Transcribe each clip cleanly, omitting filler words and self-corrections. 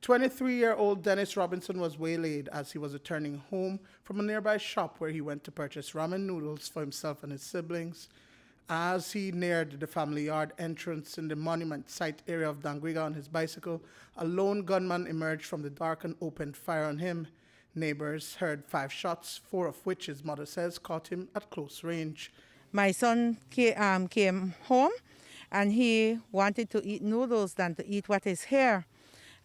23-year-old Dennis Robinson was waylaid as he was returning home from a nearby shop where he went to purchase ramen noodles for himself and his siblings. As he neared the family yard entrance in the monument site area of Dangriga on his bicycle, a lone gunman emerged from the dark and opened fire on him. Neighbors heard 5 shots, 4 of which his mother says caught him at close range. My son came home and he wanted to eat noodles than to eat what is here.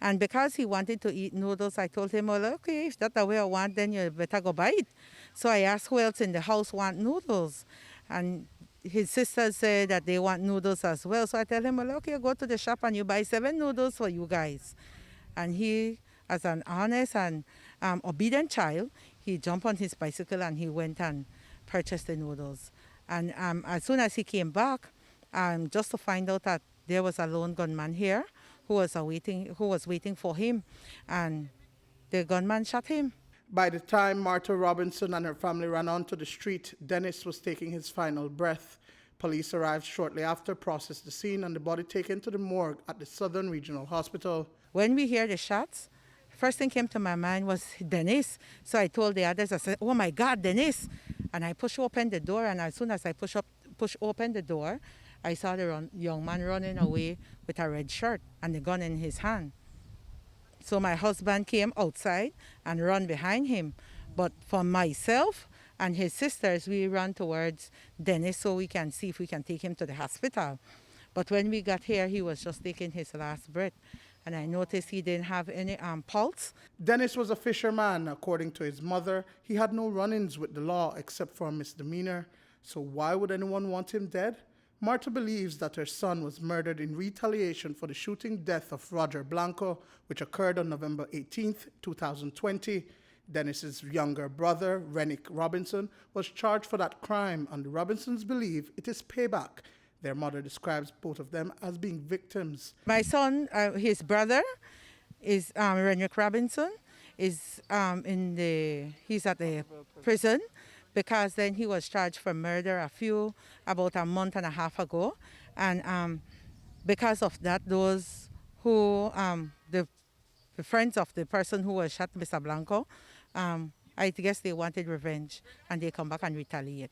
And because he wanted to eat noodles, I told him, well, okay, if that's the way I want, then you better go buy it. So I asked who else in the house want noodles. And his sisters said that they want noodles as well. So I tell him, well, okay, go to the shop and you buy 7 noodles for you guys. And he, as an honest and obedient child, he jumped on his bicycle and he went and purchased the noodles. And as soon as he came back, just to find out that there was a lone gunman here who was waiting for him, and the gunman shot him. By the time Martha Robinson and her family ran onto the street, Dennis was taking his final breath. Police arrived shortly after, processed the scene, and the body taken to the morgue at the Southern Regional Hospital. When we hear the shots, first thing came to my mind was Dennis. So I told the others, I said, oh my God, Dennis. And I pushed open the door, and as soon as I pushed open the door, I saw the young man running away with a red shirt and the gun in his hand. So my husband came outside and ran behind him. But for myself and his sisters, we ran towards Dennis so we can see if we can take him to the hospital. But when we got here, he was just taking his last breath. And I noticed he didn't have any pulse. Dennis was a fisherman. According to his mother, he had no run-ins with the law except for a misdemeanor. So why would anyone want him dead? Martha believes that her son was murdered in retaliation for the shooting death of Roger Blanco, which occurred on November 18, 2020. Dennis's younger brother, Renick Robinson, was charged for that crime, and the Robinsons believe it is payback. Their mother describes both of them as being victims. My son, his brother, is Renick Robinson, is he's at the prison, because then he was charged for murder about a month and a half ago. And because of that, those who, the friends of the person who was shot, Mr. Blanco, I guess they wanted revenge and they come back and retaliate.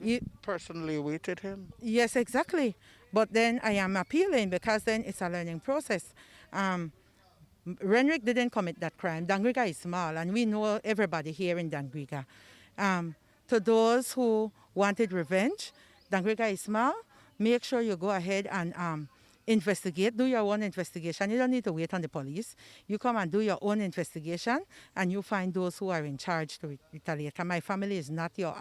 You personally awaited him? Yes, exactly. But then I am appealing because then it's a learning process. Renrick didn't commit that crime. Dangriga is small and we know everybody here in Dangriga. To those who wanted revenge, Dangriga is small, make sure you go ahead and investigate, do your own investigation. You don't need to wait on the police. You come and do your own investigation and you find those who are in charge to retaliate. And my family is not your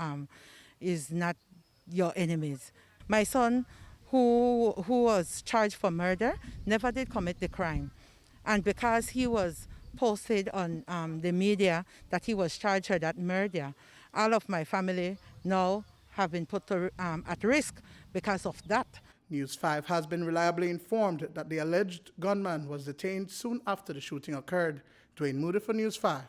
enemies. My son, who was charged for murder, never did commit the crime. And because he was posted on the media that he was charged for that murder, all of my family now have been put at risk because of that. News 5 has been reliably informed that the alleged gunman was detained soon after the shooting occurred. Duane Moody for News 5.